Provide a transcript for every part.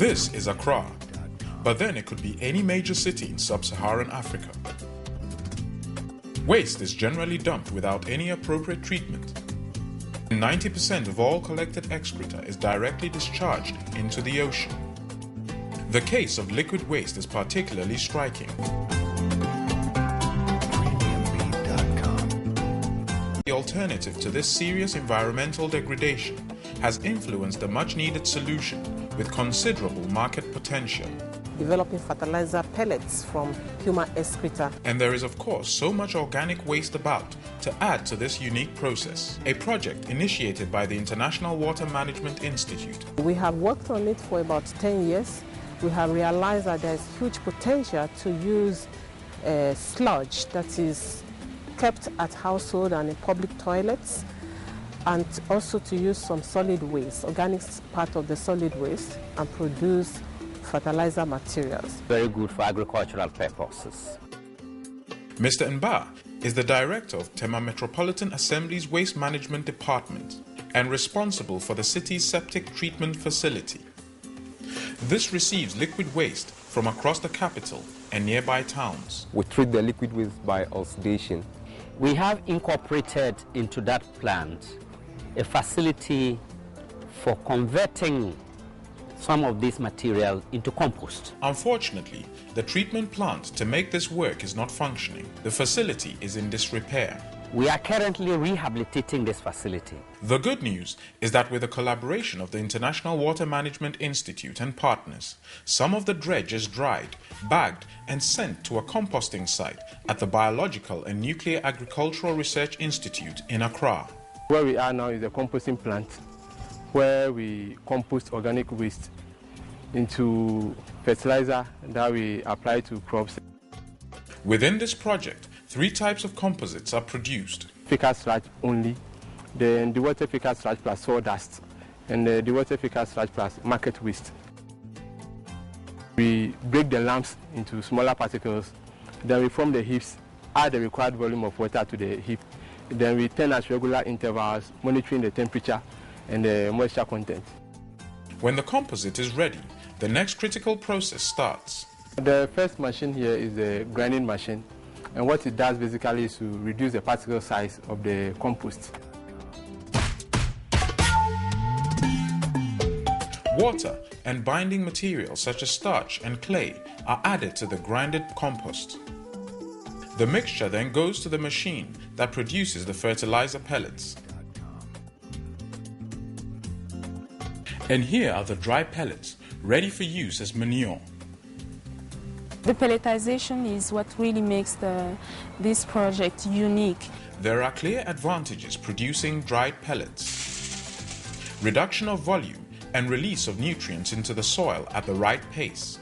This is Accra, but then it could be any major city in sub-Saharan Africa. Waste is generally dumped without any appropriate treatment. 90% of all collected excreta is directly discharged into the ocean. The case of liquid waste is particularly striking. The alternative to this serious environmental degradation has influenced a much-needed solution with considerable market potential. Developing fertilizer pellets from human excreta. And there is of course so much organic waste about to add to this unique process, a project initiated by the International Water Management Institute. We have worked on it for about 10 years. We have realized that there is huge potential to use sludge that is kept at household and in public toilets, and also to use some solid waste, organic part of the solid waste, and produce fertilizer materials. Very good for agricultural purposes. Mr. Mba is the director of Tema Metropolitan Assembly's Waste Management Department and responsible for the city's septic treatment facility. This receives liquid waste from across the capital and nearby towns. We treat the liquid waste by oxidation. We have incorporated into that plant a facility for converting some of this material into compost. Unfortunately, the treatment plant to make this work is not functioning. The facility is in disrepair. We are currently rehabilitating this facility. The good news is that with the collaboration of the International Water Management Institute and partners, some of the dredge is dried, bagged and sent to a composting site at the Biological and Nuclear Agricultural Research Institute in Accra. Where we are now is a composting plant where we compost organic waste into fertilizer that we apply to crops. Within this project, 3 types of composites are produced. Fecal sludge only, then the water fecal sludge plus sawdust, and the water fecal sludge plus market waste. We break the lumps into smaller particles, then we form the heaps, add the required volume of water to the heap, then we turn at regular intervals, monitoring the temperature and the moisture content. When the composite is ready, the next critical process starts. The first machine here is the grinding machine, and what it does basically is to reduce the particle size of the compost. Water and binding materials such as starch and clay are added to the grinded compost. The mixture then goes to the machine that produces the fertilizer pellets. And here are the dry pellets, ready for use as manure. The pelletization is what really makes this project unique. There are clear advantages producing dried pellets: reduction of volume and release of nutrients into the soil at the right pace.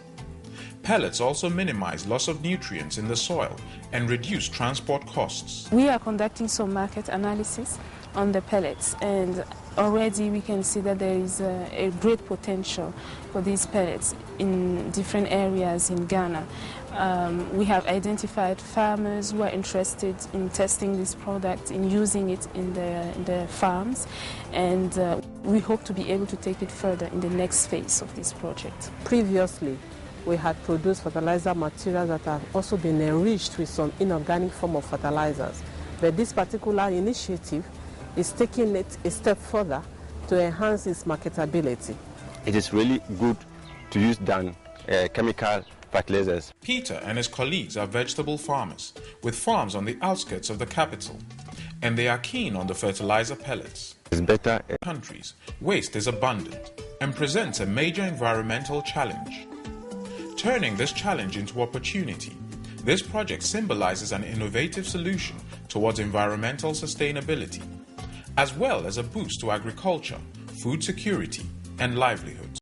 Pellets also minimize loss of nutrients in the soil and reduce transport costs. We are conducting some market analysis on the pellets, and already we can see that there is a great potential for these pellets in different areas in Ghana. We have identified farmers who are interested in testing this product, in using it in the farms, and we hope to be able to take it further in the next phase of this project. Previously, we had produced fertilizer materials that have also been enriched with some inorganic form of fertilizers. But this particular initiative is taking it a step further to enhance its marketability. It is really good to use than chemical fertilizers. Peter and his colleagues are vegetable farmers with farms on the outskirts of the capital, and they are keen on the fertilizer pellets. It's better. Countries, waste is abundant and presents a major environmental challenge. Turning this challenge into opportunity, this project symbolizes an innovative solution towards environmental sustainability, as well as a boost to agriculture, food security, and livelihoods.